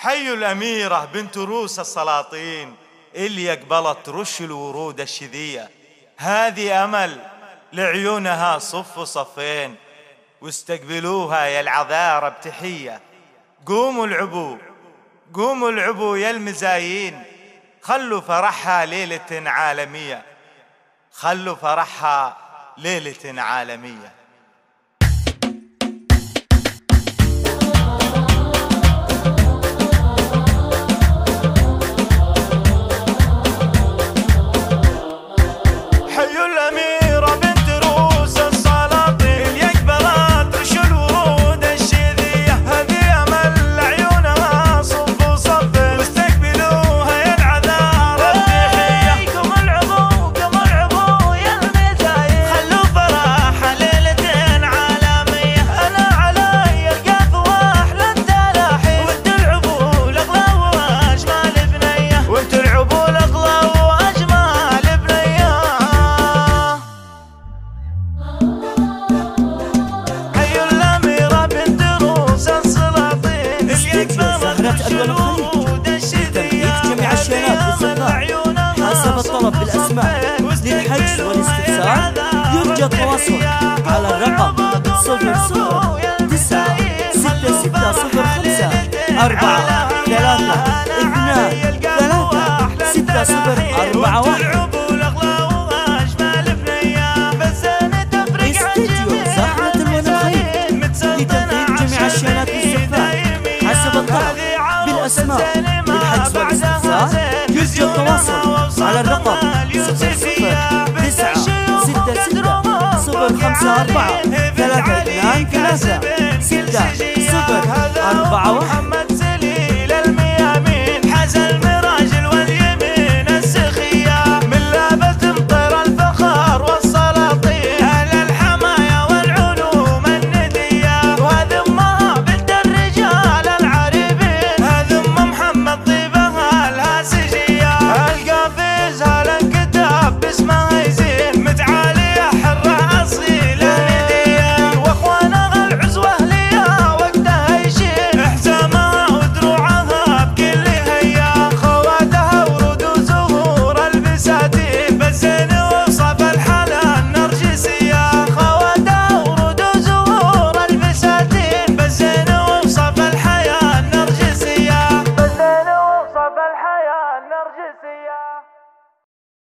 حي الأميرة بنت روس السلاطين اللي قبلت رش الورود الشذية، هذه أمل لعيونها صف صفين، واستقبلوها يا العذارى بتحية. قوموا العبوا قوموا العبوا يا المزايين، خلوا فرحها ليلة عالمية، خلوا فرحها ليلة عالمية. حسب الطلب بالأسماء للحجز والاستفسار يرجى التواصل على الرقم 009646326041. استديو زهرة الونخيل لتنفيذ جميع الشينات والاستقبال حسب الطلب بالأسماء للحجز والاستفسار يرجى التواصل على الرقم 009660543236.